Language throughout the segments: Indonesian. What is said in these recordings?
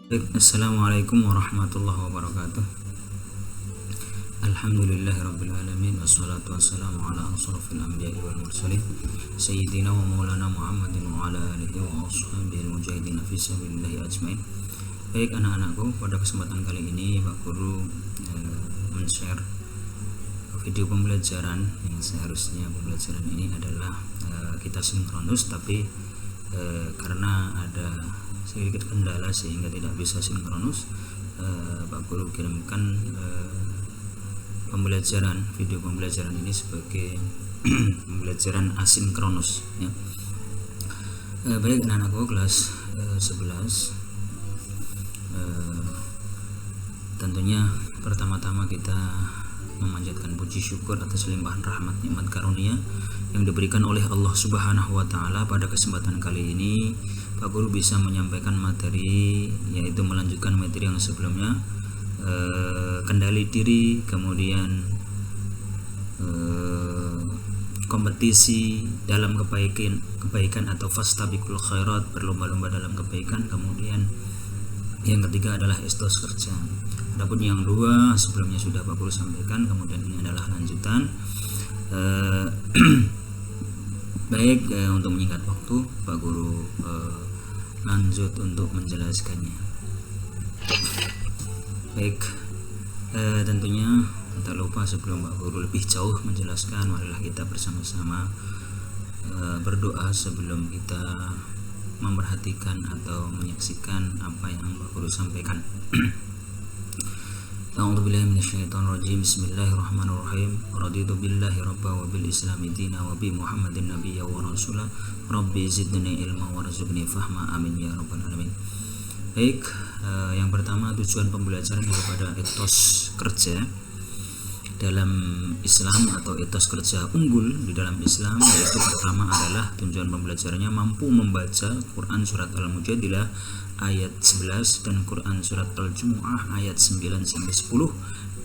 Assalamualaikum warahmatullahi wabarakatuh. Alhamdulillahirabbil alamin wassalatu wassalamu ala asrofil anbiya'i wal mursalin sayyidina wa maulana Muhammadin wa ala alihi wa ashabihi mujahidin fi sabilillahi ajmain. Baik anak-anakku, pada kesempatan kali ini Pak Guru men-share video pembelajaran yang seharusnya pembelajaran ini adalah kita sinkronus, tapi karena ada sedikit kendala sehingga tidak bisa sinkronus. Pak Guru kirimkan video pembelajaran ini sebagai pembelajaran asinkronus ya. Baik anak-anakku kelas 11, tentunya pertama-tama kita memanjatkan puji syukur atas limpahan rahmat nikmat karunia yang diberikan oleh Allah Subhanahu wa taala. Pada kesempatan kali ini Pak Guru bisa menyampaikan materi, yaitu melanjutkan materi yang sebelumnya, kendali diri, kemudian kompetisi dalam kebaikan atau fastabiqul khairat, berlomba-lomba dalam kebaikan. Kemudian yang ketiga adalah etos kerja. Adapun yang dua sebelumnya sudah Pak Guru sampaikan, kemudian ini adalah lanjutan. Baik, untuk menyingkat waktu Pak Guru lanjut untuk menjelaskannya. Baik, tentunya tak lupa sebelum Pak Guru lebih jauh menjelaskan, marilah kita bersama-sama berdoa sebelum kita memperhatikan atau menyaksikan apa yang Pak Guru sampaikan. A'udzubillahi minasyaitonir rajim. Bismillahirrahmanirrahim. Raditu billahi rabba wa bil islami dina wa bi Muhammadin nabiyya wa rasula. Rabbi zidni ilma warzuqni fahma. Amin ya rabbal alamin. Baik, yang pertama tujuan pembelajaran kepada etos kerja dalam Islam atau etos kerja unggul di dalam Islam, yaitu pertama adalah tujuan pembelajarannya mampu membaca Quran surat Al-Mujadilah ayat 11 dan Quran surat Al-Jumu'ah ayat 9 sampai 10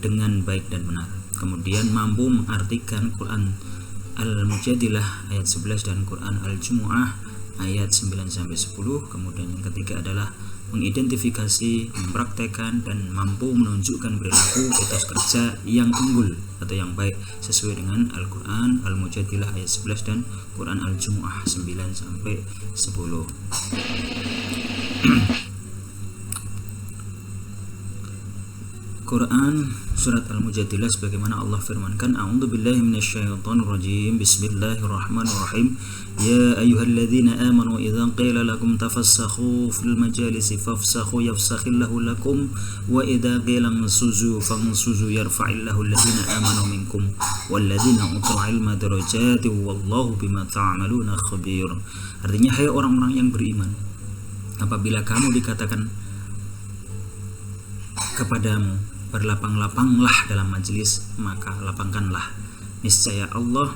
dengan baik dan benar. Kemudian mampu mengartikan Quran Al-Mujadilah ayat 11 dan Quran Al-Jumu'ah ayat 9 sampai 10. Kemudian yang ketiga adalah mengidentifikasi, mempraktekkan dan mampu menunjukkan perilaku etos kerja yang unggul atau yang baik sesuai dengan Al-Quran Al-Mujadilah ayat 11 dan Quran Al-Jumu'ah 9 sampai 10. Quran surat Al-Mujadilah sebagaimana Allah firmankan, a'udzubillahi minasyaitonirrajim, bismillahirrahmanirrahim, ya ayyuhalladzina amanu idza qila lakum tafassakhu fil majalisi fafsakhu yafsakhillahu lakum wa idza qila ansuzu fansuzu yarfa'illahu alladzina amanu minkum walladzina utul ilma darajati wallahu bima ta'maluna khabir. Artinya, hai orang-orang yang beriman, apabila kamu dikatakan kepadamu berlapang-lapanglah dalam majelis, maka lapangkanlah, niscaya Allah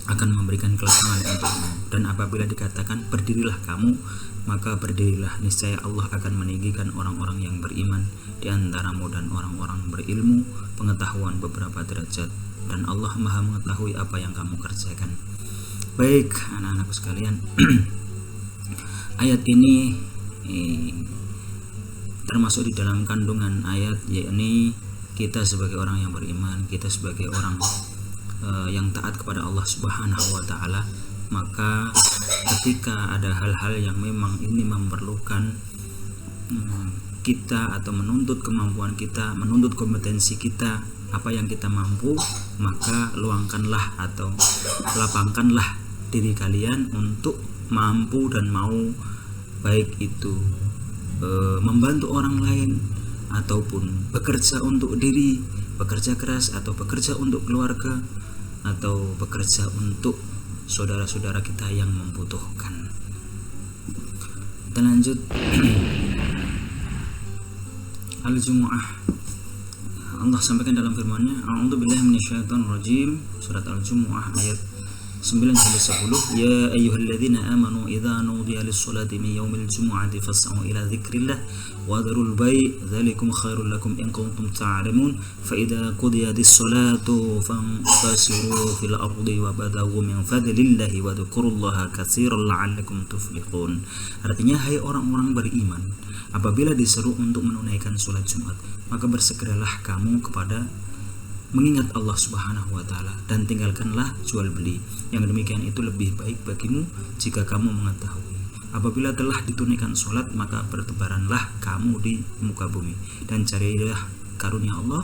akan memberikan kelapangan untukmu. Dan apabila dikatakan berdirilah kamu, maka berdirilah, niscaya Allah akan meninggikan orang-orang yang beriman di antaramu dan orang-orang berilmu pengetahuan beberapa derajat, dan Allah Maha mengetahui apa yang kamu kerjakan. Baik anak-anakku sekalian, ayat ini termasuk di dalam kandungan ayat, yakni kita sebagai orang yang beriman, kita sebagai orang yang taat kepada Allah Subhanahu wa taala, maka ketika ada hal-hal yang memang ini memerlukan kita atau menuntut kemampuan kita, menuntut kompetensi kita, apa yang kita mampu, maka luangkanlah atau lapangkanlah diri kalian untuk mampu dan mau, baik itu membantu orang lain ataupun bekerja untuk diri, bekerja keras atau bekerja untuk keluarga atau bekerja untuk saudara-saudara kita yang membutuhkan. Kita lanjut. Al-Jumu'ah, Allah sampaikan dalam firman-Nya, a'udzubillahi minasyaitonirrajim, surat Al-Jumu'ah ayat 9 sampai 10. Ya ayyuhalladzina amanu idza nudiya lis-sholati min yaumil jumu'ati fas'au ila dzikrillah wa dzarul bai' dzalikum khairul lakum in kuntum ta'lamun fa idza qudiyatis sholatu fantasiru fil ardi wabtaghu min fadlillahi wa dzkurullaha katsiran la'allakum tuflihun. Artinya, hai orang-orang beriman, Apabila diseru untuk menunaikan sholat Jumat, maka bersegeralah kamu kepada mengingat Allah Subhanahu wa taala dan tinggalkanlah jual beli. Yang demikian itu lebih baik bagimu jika kamu mengetahui. Apabila telah ditunaikan sholat, maka bertebaranlah kamu di muka bumi dan carilah karunia Allah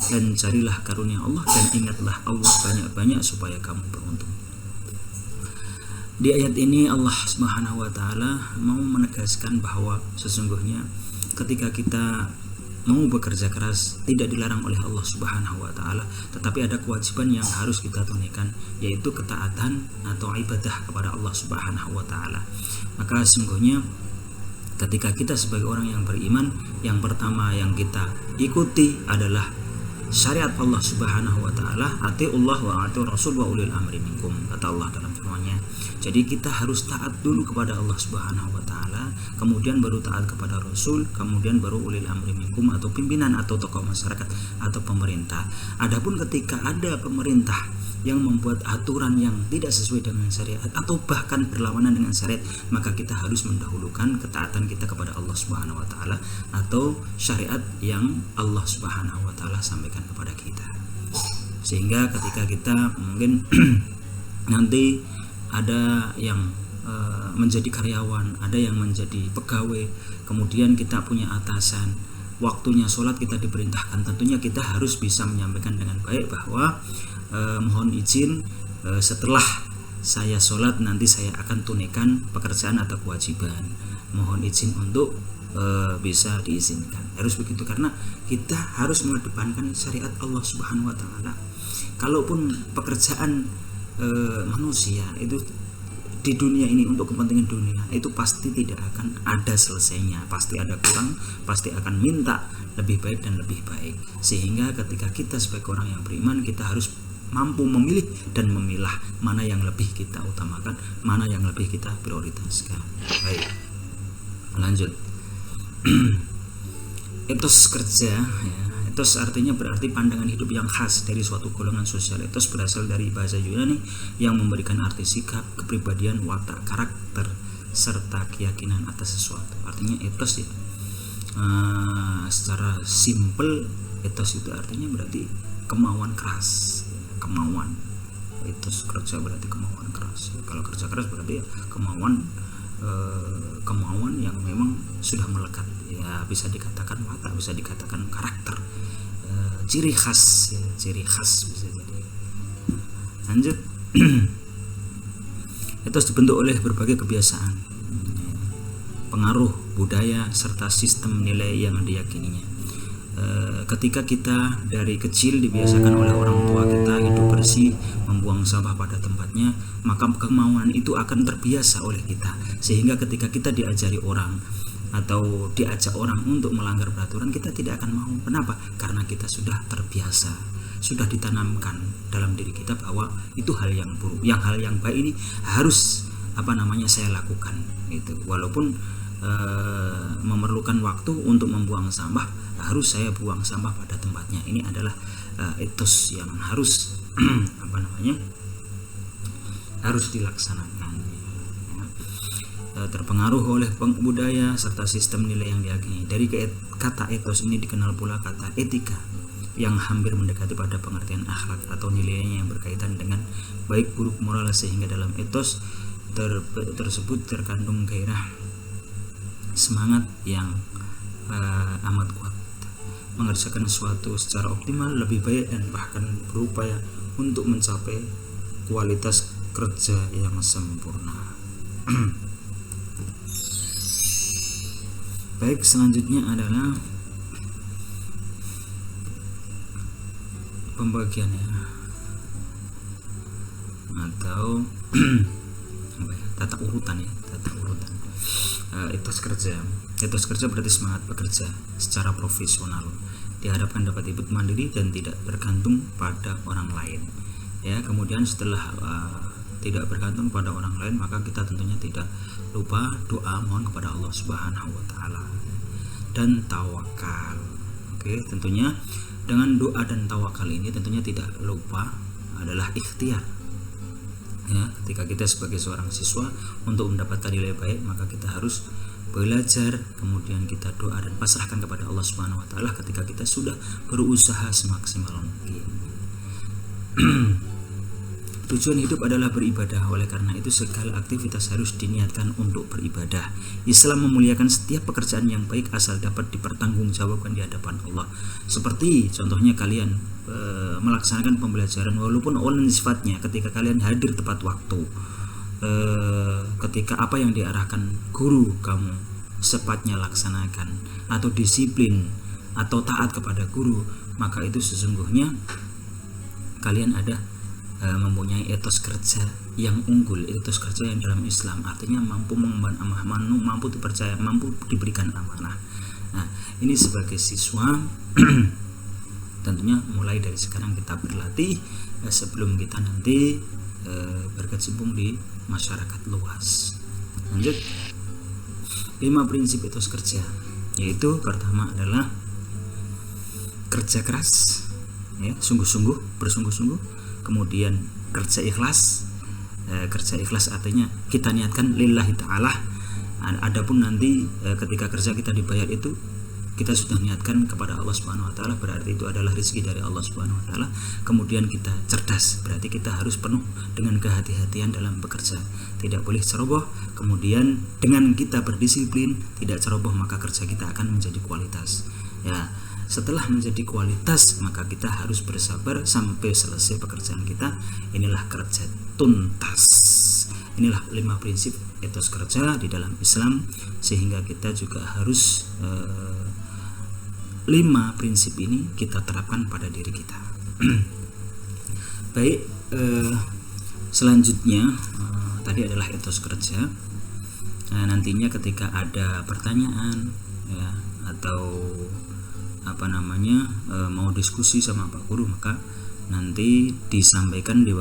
dan ingatlah Allah banyak-banyak supaya kamu beruntung. Di ayat ini Allah Subhanahu wa taala mau menegaskan bahwa sesungguhnya ketika kita mau bekerja keras tidak dilarang oleh Allah Subhanahu wa taala, tetapi ada kewajiban yang harus kita tunaikan, yaitu ketaatan atau ibadah kepada Allah Subhanahu wa taala. Maka sesungguhnya ketika kita sebagai orang yang beriman, yang pertama yang kita ikuti adalah syariat Allah Subhanahu wa taala, atiullah wa atiur rasul wa ulil amri minkum, kata Allah dalam firman-Nya. Jadi kita harus taat dulu kepada Allah Subhanahu wa taala, kemudian baru taat kepada Rasul, kemudian baru ulil amri minkum atau pimpinan atau tokoh masyarakat atau pemerintah. Adapun ketika ada pemerintah yang membuat aturan yang tidak sesuai dengan syariat atau bahkan berlawanan dengan syariat, maka kita harus mendahulukan ketaatan kita kepada Allah Subhanahu wa taala atau syariat yang Allah Subhanahu wa taala sampaikan kepada kita. Sehingga ketika kita mungkin nanti ada yang menjadi karyawan, ada yang menjadi pegawai, kemudian kita punya atasan, waktunya sholat kita diperintahkan, tentunya kita harus bisa menyampaikan dengan baik bahwa mohon izin, setelah saya sholat nanti saya akan tunaikan pekerjaan atau kewajiban, mohon izin untuk bisa diizinkan. Harus begitu, karena kita harus mengedepankan syariat Allah Subhanahu wa taala. Kalaupun pekerjaan manusia itu di dunia ini untuk kepentingan dunia, itu pasti tidak akan ada selesainya, pasti ada kurang, pasti akan minta lebih baik dan lebih baik. Sehingga ketika kita sebagai orang yang beriman, kita harus mampu memilih dan memilah mana yang lebih kita utamakan, mana yang lebih kita prioritaskan. Baik, lanjut. Etos kerja, ya. Etos artinya berarti pandangan hidup yang khas dari suatu golongan sosial. Etos berasal dari bahasa Yunani yang memberikan arti sikap, kepribadian, watak, karakter, serta keyakinan atas sesuatu. Artinya etos ya, secara simpel etos itu artinya berarti kemauan keras, kemauan. Etos kerja berarti kemauan keras. Kalau kerja keras berarti ya kemauan yang memang sudah melekat, ya bisa dikatakan watak, bisa dikatakan karakter, ciri khas bisa jadi. Lanjut. Etos dibentuk oleh berbagai kebiasaan, pengaruh budaya serta sistem nilai yang diyakininya. Ketika kita dari kecil dibiasakan oleh orang tua kita hidup bersih, membuang sampah pada tempatnya, maka kemauan itu akan terbiasa oleh kita, sehingga ketika kita diajari orang atau diajak orang untuk melanggar peraturan, kita tidak akan mau. Kenapa? Karena kita sudah terbiasa, sudah ditanamkan dalam diri kita bahwa itu hal yang buruk, hal yang baik ini harus saya lakukan itu, walaupun memerlukan waktu untuk membuang sampah, harus saya buang sampah pada tempatnya. Ini adalah etos yang harus harus dilaksanakan. Terpengaruh oleh budaya serta sistem nilai yang diyakini. Dari kata etos ini dikenal pula kata etika, yang hampir mendekati pada pengertian akhlak atau nilainya yang berkaitan dengan baik buruk moral, sehingga dalam etos tersebut terkandung gairah, semangat yang amat kuat, mengerjakan sesuatu secara optimal, lebih baik, dan bahkan berupaya untuk mencapai kualitas kerja yang sempurna. Baik, selanjutnya adalah pembagiannya atau tata urutan. Etos kerja berarti semangat bekerja secara profesional, diharapkan dapat hidup mandiri dan tidak bergantung pada orang lain. Ya, kemudian setelah tidak bergantung pada orang lain, maka kita tentunya tidak lupa doa mohon kepada Allah Subhanahu wa taala dan tawakal. Oke, tentunya dengan doa dan tawakal ini tentunya tidak lupa adalah ikhtiar. Ya, ketika kita sebagai seorang siswa untuk mendapatkan nilai baik, maka kita harus belajar, kemudian kita doa dan pasrahkan kepada Allah Subhanahu wa taala ketika kita sudah berusaha semaksimal mungkin. Tujuan hidup adalah beribadah, oleh karena itu segala aktivitas harus diniatkan untuk beribadah. Islam memuliakan setiap pekerjaan yang baik asal dapat dipertanggungjawabkan di hadapan Allah. Seperti contohnya kalian melaksanakan pembelajaran walaupun online sifatnya, ketika kalian hadir tepat waktu, ketika apa yang diarahkan guru kamu sepatnya laksanakan, atau disiplin atau taat kepada guru, maka itu sesungguhnya kalian ada mempunyai etos kerja yang unggul, etos kerja yang dalam Islam artinya mampu mengemban amanah, mampu dipercaya, mampu diberikan amanah. Nah, ini sebagai siswa tentunya mulai dari sekarang kita berlatih sebelum kita nanti berkecimpung di masyarakat luas. Lanjut, 5 prinsip etos kerja, yaitu pertama adalah kerja keras, ya, sungguh-sungguh, bersungguh-sungguh. Kemudian kerja ikhlas. Kerja ikhlas artinya kita niatkan lillahi ta'ala. Adapun nanti ketika kerja kita dibayar itu kita sudah niatkan kepada Allah Subhanahu wa taala, berarti itu adalah rezeki dari Allah Subhanahu wa taala. Kemudian kita cerdas, berarti kita harus penuh dengan kehati-hatian dalam bekerja, tidak boleh ceroboh. Kemudian dengan kita berdisiplin, tidak ceroboh, maka kerja kita akan menjadi kualitas. Ya, setelah menjadi kualitas, maka kita harus bersabar sampai selesai pekerjaan kita. Inilah kerja tuntas. Inilah 5 prinsip etos kerja di dalam Islam, sehingga kita juga harus 5 prinsip ini kita terapkan pada diri kita. Baik, selanjutnya tadi adalah etos kerja. Nantinya ketika ada pertanyaan, ya, atau mau diskusi sama Pak Guru, maka nanti disampaikan di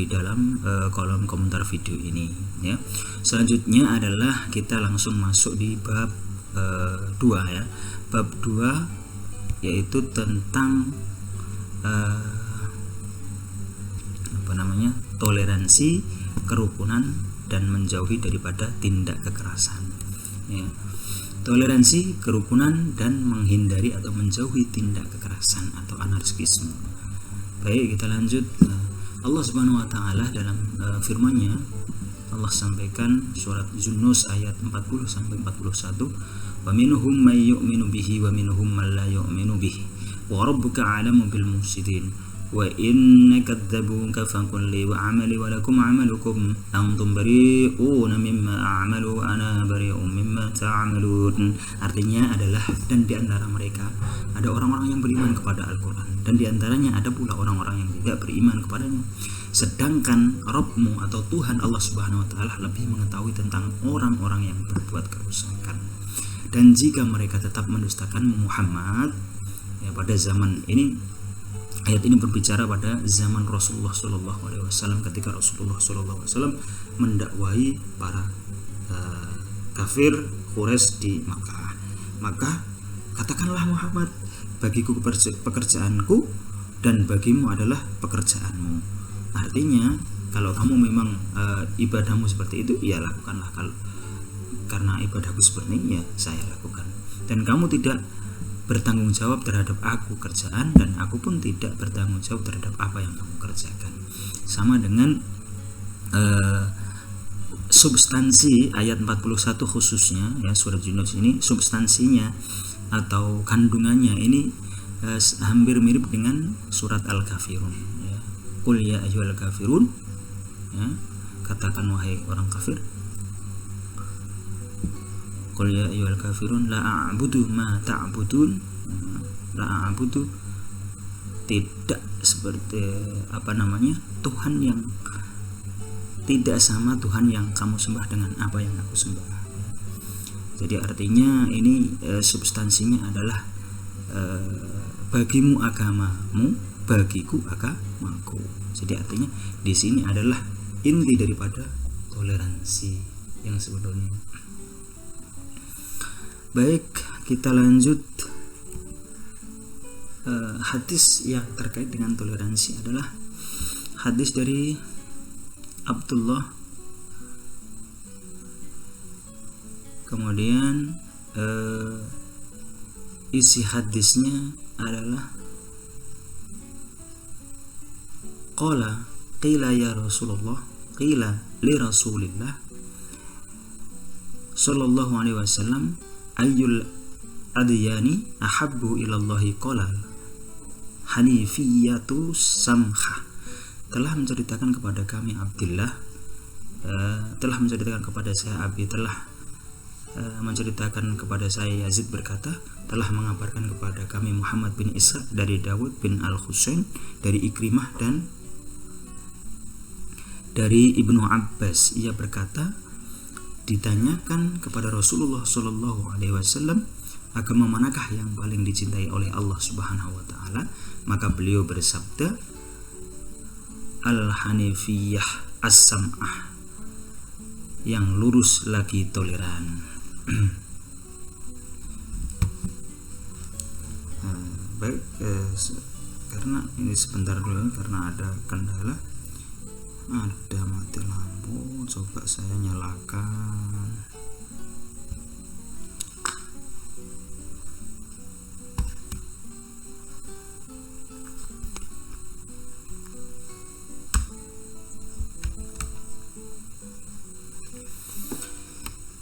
dalam kolom komentar video ini, ya. Selanjutnya adalah kita langsung masuk di bab 2, ya. Bab 2 yaitu tentang toleransi, kerukunan, dan menjauhi daripada tindak kekerasan, ya. Toleransi, kerukunan, dan menghindari atau menjauhi tindak kekerasan atau anarkisme. Baik, kita lanjut. Allah Subhanahu wa taala dalam firman-Nya, Allah sampaikan surat Yunus ayat 40 sampai 41, wa minhum may yu'minu bihi wa minhum man la yu'minu bihi wa rabbuka 'alamu bil mufsidin wa in kadzabuka faqul li wa 'amali wa lakum 'amalukum antum bari'una mimma a'malu wa ana bari'un mimma ta'malun. Artinya adalah, dan di antara mereka ada orang-orang yang beriman kepada Al-Qur'an, dan di antaranya ada pula orang-orang yang tidak beriman kepadanya. Sedangkan Rabbmu atau Tuhan Allah Subhanahu wa taala lebih mengetahui tentang orang-orang yang berbuat kerusakan. Dan jika mereka tetap mendustakan Muhammad, ya, pada zaman ini, ayat ini berbicara pada zaman Rasulullah SAW, ketika Rasulullah SAW mendakwahi para kafir Quraisy di Makkah. Maka katakanlah Muhammad, bagiku pekerjaanku dan bagimu adalah pekerjaanmu. Artinya kalau kamu memang ibadahmu seperti itu, ya lakukanlah. Kalau karena ibadahku seperti ini, ya saya lakukan. Dan kamu tidak bertanggung jawab terhadap aku kerjaan, dan aku pun tidak bertanggung jawab terhadap apa yang kamu kerjakan. Sama dengan substansi ayat 41 khususnya, ya, surat Yunus ini substansinya atau kandungannya ini hampir mirip dengan surat Al-Kafirun, ya. Qul ya ayyuhal kafirun, ya, katakan wahai orang kafir. Qul ya ayyuhal kafirun la a'budu ma ta'budun. La a'budu, tidak seperti Tuhan yang tidak sama Tuhan yang kamu sembah dengan apa yang aku sembah. Jadi artinya ini substansinya adalah bagimu agamamu, bagiku agamaku. Jadi artinya di sini adalah inti daripada toleransi yang sebetulnya. Baik, kita lanjut. Hadis yang terkait dengan toleransi adalah hadis dari Abdullah Kemudian isi hadisnya adalah qila ya Rasulullah, qila li Rasulillah sallallahu alaihi wasallam, ayyul adyani ahabbu ilallahi, qala hanifiyatu samhah. Telah menceritakan kepada kami Abdullah, telah menceritakan kepada saya Abi, telah menceritakan kepada saya Yazid berkata, telah mengabarkan kepada kami Muhammad bin Isa dari Dawud bin Al-Husain dari Ikrimah dan dari Ibnu Abbas. Ia berkata, ditanyakan kepada Rasulullah Shallallahu Alaihi Wasallam, agama manakah yang paling dicintai oleh Allah Subhanahu Wa Taala? Maka beliau bersabda, Al-Hanifiyah As-Sam'ah, yang lurus lagi toleran. Baik, karena ini sebentar dulu karena ada kendala. Ada mati lampu, coba saya nyalakan.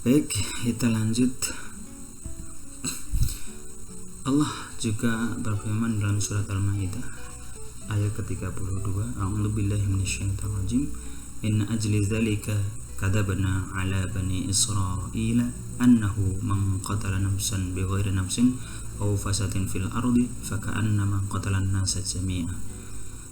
Baik, kita lanjut. Allah juga berfirman dalam surat Al-Maidah ayat ke-32, A'udzubillahi minasyaitonir rajim. Inna ajli dzalika kadabna ala bani Israila annahu man qatala nafsan bighairi nafsin aw fasadin fil ardi faka'annama qatala an-nasa jami'a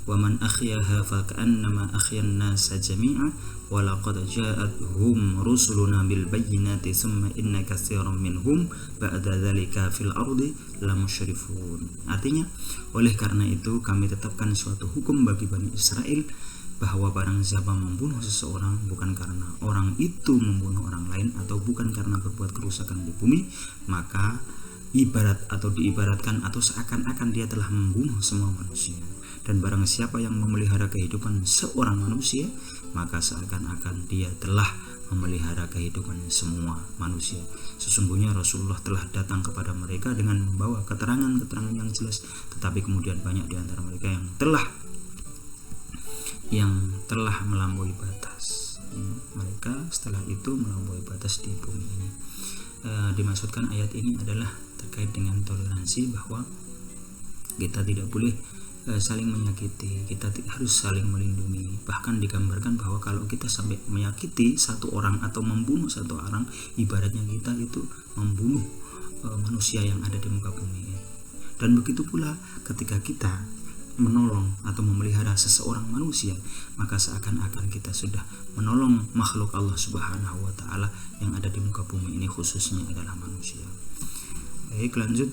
wa man ahyaha faka'annama ahya an-nasa jami'a wa laqad ja'atuhum rusuluna bil bayyinati thumma inna katsiran minhum ba'da dzalika fil ardi lamusyrifun. Artinya, oleh karena itu kami tetapkan suatu hukum bagi Bani Israel, bahwa barang siapa membunuh seseorang bukan karena orang itu membunuh orang lain atau bukan karena berbuat kerusakan di bumi, maka ibarat atau diibaratkan atau seakan-akan dia telah membunuh semua manusia. Dan barang siapa yang memelihara kehidupan seorang manusia, maka seakan-akan dia telah memelihara kehidupan semua manusia. Sesungguhnya Rasulullah telah datang kepada mereka dengan membawa keterangan-keterangan yang jelas, tetapi kemudian banyak di antara mereka yang telah melampaui batas. Mereka setelah itu melampaui batas di bumi ini. Dimaksudkan ayat ini adalah terkait dengan toleransi, bahwa kita tidak boleh saling menyakiti, kita harus saling melindungi. Bahkan digambarkan bahwa kalau kita sampai menyakiti satu orang atau membunuh satu orang, ibaratnya kita itu membunuh manusia yang ada di muka bumi. Dan begitu pula ketika kita menolong atau memelihara seseorang manusia, maka seakan-akan kita sudah menolong makhluk Allah Subhanahu wa Ta'ala yang ada di muka bumi ini, khususnya adalah manusia. Baik, lanjut.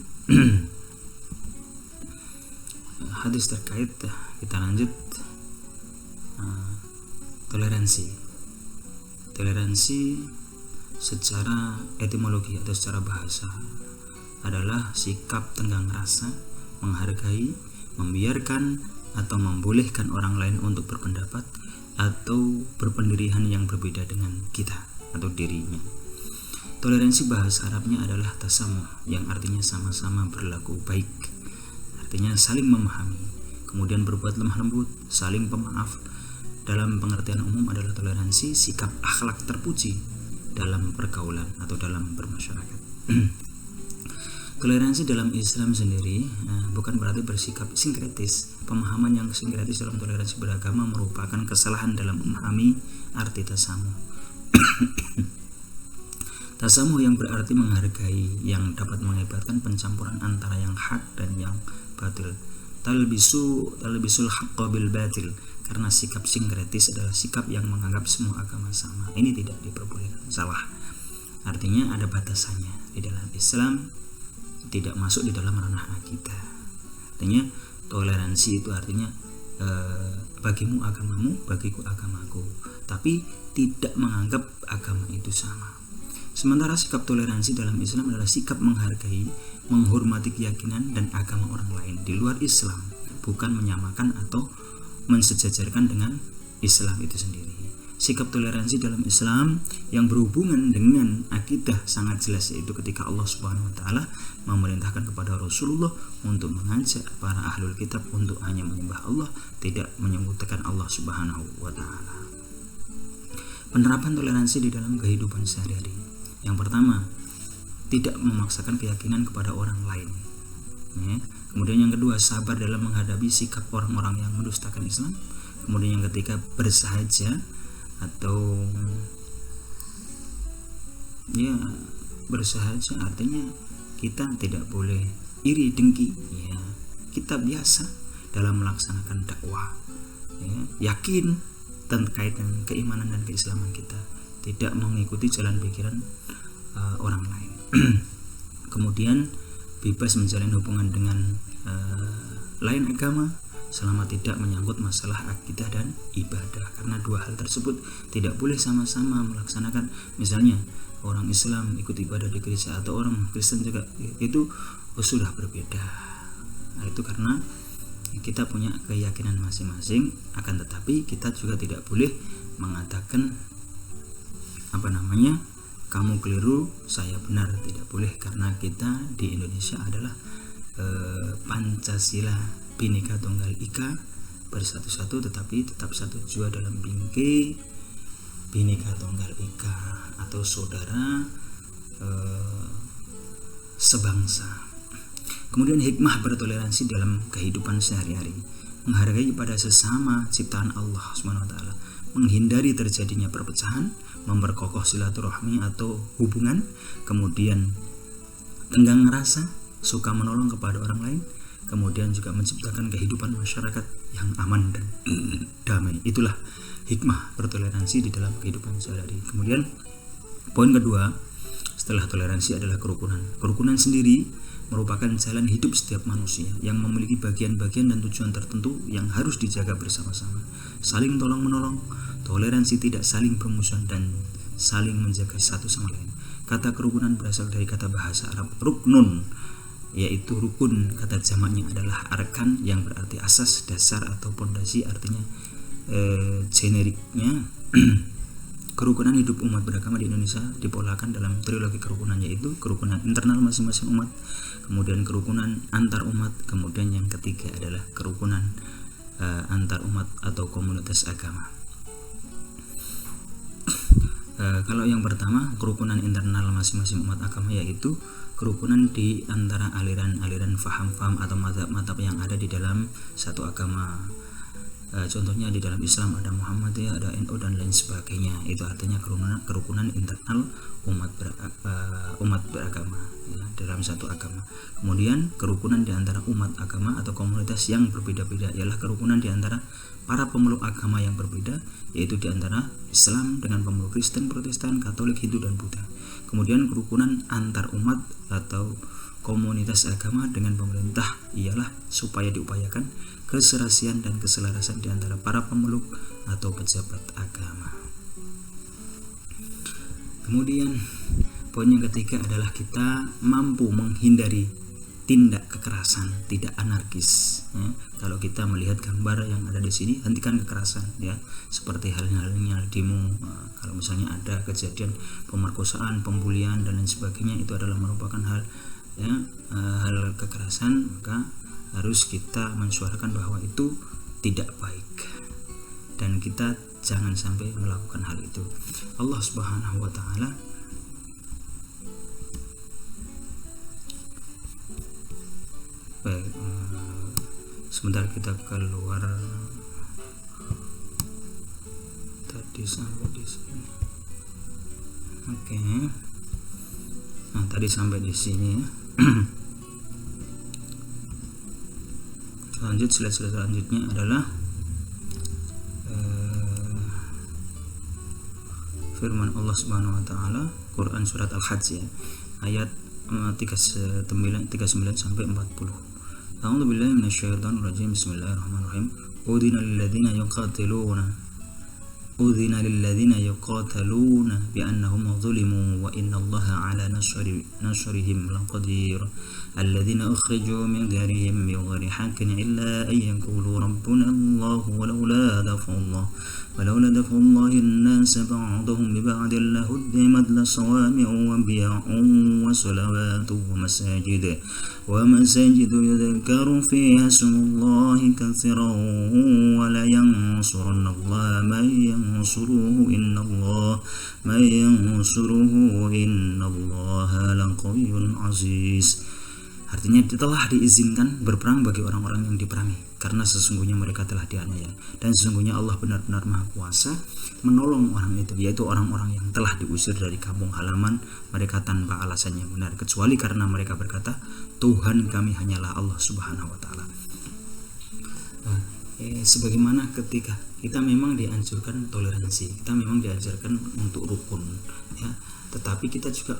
Hadis terkait, kita lanjut. Toleransi secara etimologi atau secara bahasa adalah sikap tenggang rasa, menghargai, membiarkan atau membolehkan orang lain untuk berpendapat atau berpendirian yang berbeda dengan kita atau dirinya. Toleransi bahasa Arabnya adalah tasamuh, yang artinya sama-sama berlaku baik. Artinya saling memahami, kemudian berbuat lemah lembut, saling pemaaf. Dalam pengertian umum adalah toleransi sikap akhlak terpuji dalam pergaulan atau dalam bermasyarakat. Toleransi dalam Islam sendiri bukan berarti bersikap sinkretis. Pemahaman yang sinkretis dalam toleransi beragama merupakan kesalahan dalam memahami arti tasamuh. Tasamuh yang berarti menghargai, yang dapat mengakibatkan pencampuran antara yang hak dan yang batil. Talbisul haqqa bil batil, karena sikap sinkretis adalah sikap yang menganggap semua agama sama. Ini tidak diperbolehkan, salah. Artinya ada batasannya. Di dalam Islam tidak masuk di dalam ranah akidah. Artinya toleransi itu artinya bagimu agamamu, bagiku agamaku, tapi tidak menganggap agama itu sama. Sementara sikap toleransi dalam Islam adalah sikap menghargai, menghormati keyakinan dan agama orang lain di luar Islam, bukan menyamakan atau mensejajarkan dengan Islam itu sendiri. sikap toleransi dalam Islam yang berhubungan dengan akidah sangat jelas, yaitu ketika Allah Subhanahu wa taala memerintahkan kepada Rasulullah untuk mengajak para ahlul kitab untuk hanya menyembah Allah, tidak menyekutukan Allah Subhanahu wa taala. Penerapan toleransi di dalam kehidupan sehari-hari. Yang pertama, tidak memaksakan keyakinan kepada orang lain. Ya. Kemudian yang kedua, sabar dalam menghadapi sikap orang-orang yang mendustakan Islam. Kemudian yang ketiga, bersahaja atau ya bersahaja artinya kita tidak boleh iri dengki, ya kita biasa dalam melaksanakan dakwah, ya, yakin terkait dengan keimanan dan keislaman kita, tidak mengikuti jalan pikiran orang lain. Kemudian bebas menjalin hubungan dengan lain agama selama tidak menyangkut masalah akidah dan ibadah, karena dua hal tersebut tidak boleh sama-sama melaksanakan. Misalnya orang Islam ikut ibadah di gereja atau orang Kristen juga, itu sudah berbeda. Nah, itu karena kita punya keyakinan masing-masing, akan tetapi kita juga tidak boleh mengatakan kamu keliru, saya benar, tidak boleh, karena kita di Indonesia adalah Pancasila Bhinneka Tunggal Ika, bersatu-satu tetapi tetap satu jua dalam bingkai Bhinneka Tunggal Ika, atau saudara sebangsa. Kemudian hikmah bertoleransi dalam kehidupan sehari-hari, menghargai pada sesama ciptaan Allah SWT, menghindari terjadinya perpecahan, memperkokoh silaturahmi atau hubungan, kemudian tenggang rasa, suka menolong kepada orang lain, kemudian juga menciptakan kehidupan masyarakat yang aman dan damai. Itulah hikmah bertoleransi di dalam kehidupan sehari-hari. Kemudian poin kedua setelah toleransi adalah kerukunan. Kerukunan sendiri merupakan jalan hidup setiap manusia yang memiliki bagian-bagian dan tujuan tertentu yang harus dijaga bersama-sama. Saling tolong-menolong, toleransi tidak saling bermusuhan, dan saling menjaga satu sama lain. Kata kerukunan berasal dari kata bahasa Arab ruknun, yaitu rukun. Kata jamaknya adalah arkan yang berarti asas, dasar atau pondasi. Artinya generiknya kerukunan hidup umat beragama di Indonesia dipolakan dalam trilogi kerukunan, yaitu kerukunan internal masing-masing umat, kemudian kerukunan antar umat, kemudian yang ketiga adalah kerukunan antar umat atau komunitas agama. Kalau yang pertama, kerukunan internal masing-masing umat agama, yaitu kerukunan di antara aliran-aliran faham-faham atau mazhab-mazhab yang ada di dalam satu agama. Contohnya di dalam Islam ada Muhammadiyah, ada NU dan lain sebagainya. Itu artinya kerukunan internal umat beragama, ya, dalam satu agama. Kemudian kerukunan di antara umat agama atau komunitas yang berbeda-beda ialah kerukunan di antara para pemeluk agama yang berbeda, yaitu di antara Islam dengan pemeluk Kristen, Protestan, Katolik, Hindu dan Buddha. Kemudian kerukunan antar umat atau komunitas agama dengan pemerintah ialah supaya diupayakan keserasian dan keselarasan di antara para pemeluk atau pejabat agama. Kemudian poin yang ketiga adalah kita mampu menghindari tindak kekerasan, tidak anarkis. Ya. Kalau kita melihat gambar yang ada di sini, hentikan kekerasan, ya, seperti halnya demo. Kalau misalnya ada kejadian pemerkosaan, pembulian dan lain sebagainya, itu adalah merupakan hal kekerasan, maka harus kita mensuarakan bahwa itu tidak baik dan kita jangan sampai melakukan hal itu. Allah Subhanahu wa taala sebentar, kita keluar tadi sampai di sini. Oke. Nah, tadi sampai di sini ya. Slide selanjutnya adalah firman Allah Subhanahu wa taala, Quran surat Al-Hajj, ya, ayat 39 sampai 40. A'udzubillahi minasyaitonir rajim. Bismillahirrahmanirrahim. Udina lil ladzina yuqatiluna أذن للذين يقاتلون بأنهم ظلموا وإن الله على نصرهم لقدير الذين أخرجوا من ديارهم بغير حق إلا أن يقولوا ربنا الله ولولا دفع الله الناس بعضهم ببعض لهدمت لصوامع وبيع وصلوات ومساجد يذكر فيها اسم الله كثيرا ولينصرن الله من ينصره إن الله لقوي عزيز. Artinya telah diizinkan berperang bagi orang-orang yang diperangi, karena sesungguhnya mereka telah dianiaya, dan sesungguhnya Allah benar-benar Maha Kuasa menolong orang itu, yaitu orang-orang yang telah diusir dari kampung halaman mereka tanpa alasan yang benar, kecuali karena mereka berkata, Tuhan kami hanyalah Allah Subhanahu wa Ta'ala. Sebagaimana ketika kita memang dianjurkan toleransi, kita memang diajarkan untuk rukun, ya, tetapi kita juga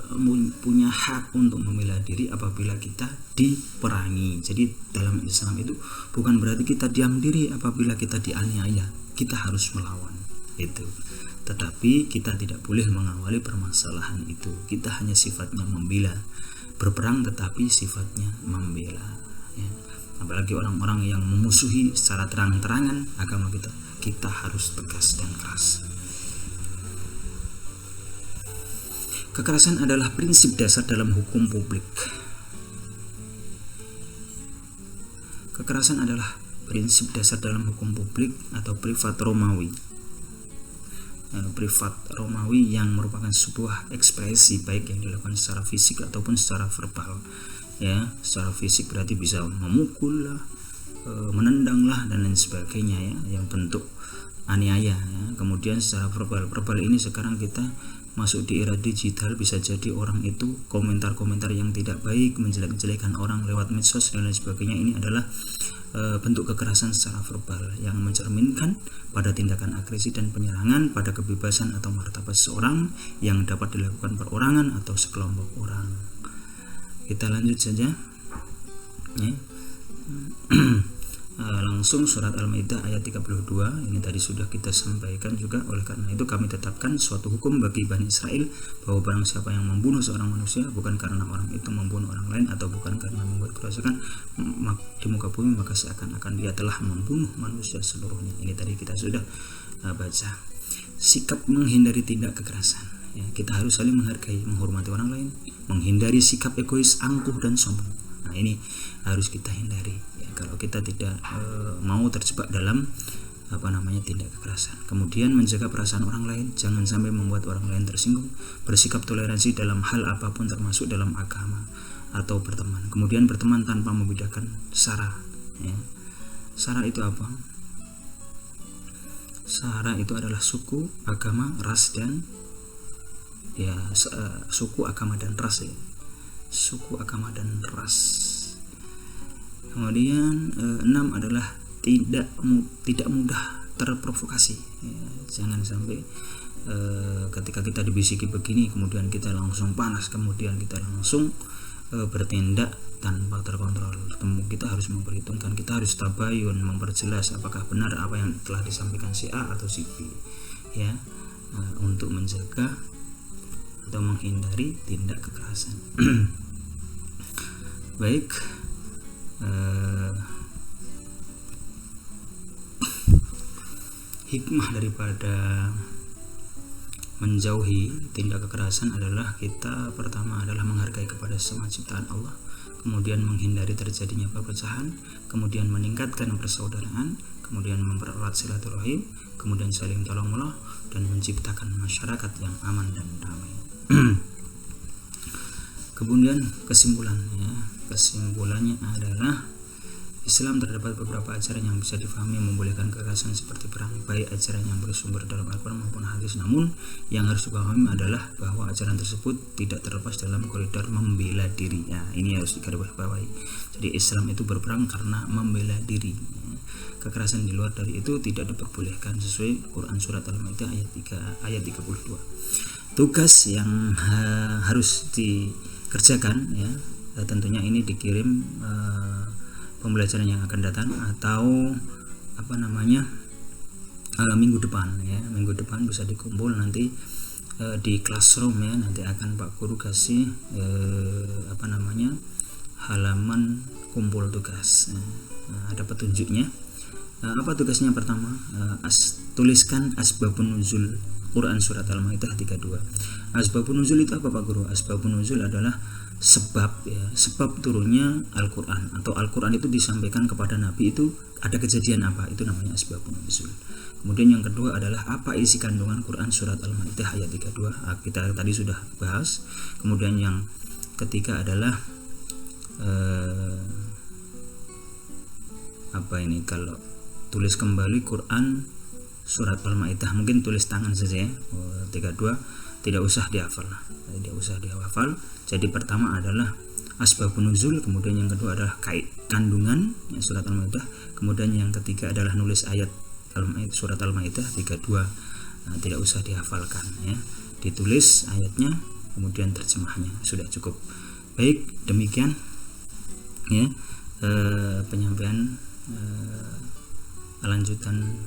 punya hak untuk membela diri apabila kita diperangi. Jadi dalam Islam itu bukan berarti kita diam diri apabila kita dianiaya, kita harus melawan itu. Tetapi kita tidak boleh mengawali permasalahan itu. Kita hanya sifatnya membela, berperang tetapi sifatnya membela, ya. Apalagi orang-orang yang memusuhi secara terang-terangan agama kita harus tegas dan keras. Kekerasan adalah prinsip dasar dalam hukum publik. Kekerasan adalah prinsip dasar dalam hukum publik atau privat Romawi. Privat Romawi yang merupakan sebuah ekspresi baik yang dilakukan secara fisik ataupun secara verbal. Ya, secara fisik berarti bisa memukul lah, menendang lah, dan lain sebagainya, ya, yang bentuk aniaya, ya. Kemudian secara verbal ini sekarang kita masuk di era digital, bisa jadi orang itu komentar-komentar yang tidak baik, menjelek-jelekan orang lewat medsos dan lain sebagainya. Ini adalah bentuk kekerasan secara verbal yang mencerminkan pada tindakan agresi dan penyerangan pada kebebasan atau martabat seseorang yang dapat dilakukan perorangan atau sekelompok orang. Kita lanjut saja, ya. Langsung surat Al-Maidah ayat 32. Ini tadi sudah kita sampaikan juga. Oleh karena itu kami tetapkan suatu hukum bagi Bani Israel, bahwa barang siapa yang membunuh seorang manusia bukan karena orang itu membunuh orang lain atau bukan karena membuat kerusakan di muka bumi, maka seakan-akan dia telah membunuh manusia seluruhnya. Ini tadi kita sudah baca. Sikap menghindari tindak kekerasan, ya, kita harus saling menghargai, menghormati orang lain, menghindari sikap egois, angkuh dan sombong. Nah, ini harus kita hindari, ya, kalau kita tidak mau terjebak dalam tindak kekerasan. Kemudian menjaga perasaan orang lain, jangan sampai membuat orang lain tersinggung. Bersikap toleransi dalam hal apapun, termasuk dalam agama atau berteman. Kemudian berteman tanpa membedakan sara, ya. Sara itu apa? Sara itu adalah suku, agama, ras, dan suku, agama, dan ras, ya. Suku, agama, dan ras. Kemudian 6 adalah tidak mudah terprovokasi, ya. Jangan sampai ketika kita dibisiki begini kemudian kita langsung panas, kemudian kita langsung bertindak tanpa terkontrol. Kita harus memperhitungkan, kita harus tabayun, memperjelas apakah benar apa yang telah disampaikan si A atau si B, ya, untuk menjaga atau menghindari tindak kekerasan. Baik, hikmah daripada menjauhi tindak kekerasan adalah kita pertama adalah menghargai kepada semua ciptaan Allah, kemudian menghindari terjadinya perpecahan, kemudian meningkatkan persaudaraan, kemudian mempererat silaturahim, kemudian saling tolong menolong, dan menciptakan masyarakat yang aman dan damai. Kemudian kesimpulannya adalah Islam terdapat beberapa ajaran yang bisa difahami membolehkan kekerasan seperti perang, baik ajaran yang bersumber dalam Al-Quran maupun hadis. Namun yang harus dipahami adalah bahwa ajaran tersebut tidak terlepas dalam koridor membela diri. Ya, ini harus digarisbawahi. Jadi Islam itu berperang karena membela diri. Kekerasan di luar dari itu tidak diperbolehkan sesuai Quran surat Al-Maidah ayat 32. Tugas yang harus dikerjakan, ya, tentunya ini dikirim pembelajaran yang akan datang atau minggu depan ya, minggu depan bisa dikumpul nanti di classroom ya, nanti akan Pak Guru kasih halaman kumpul tugas. Ada petunjuknya. Apa tugasnya? Pertama, tuliskan asbabun nuzul Quran surat Al-Maidah 32. Asbabun nuzul itu apa Pak Guru? Asbabun nuzul adalah sebab ya, sebab turunnya Al-Quran, atau Al-Quran itu disampaikan kepada Nabi itu ada kejadian apa, itu namanya asbabun nuzul. Kemudian yang kedua adalah apa isi kandungan Quran surat Al-Maidah ayat 32. Kita tadi sudah bahas. Kemudian yang ketiga adalah kalau tulis kembali Quran surat Al-Maidah, mungkin tulis tangan saja ya. 32 tidak usah dihafal. Jadi pertama adalah asbabun nuzul, kemudian yang kedua adalah kandungan ya, surat Al-Maidah, kemudian yang ketiga adalah nulis ayat surat Al-Maidah 32. Tidak usah dihafalkan ya. Ditulis ayatnya, kemudian terjemahnya, sudah cukup. Baik, demikian ya penyampaian lanjutan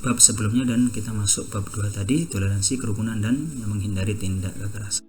bab sebelumnya, dan kita masuk bab 2 tadi, toleransi, kerukunan dan menghindari tindak kekerasan.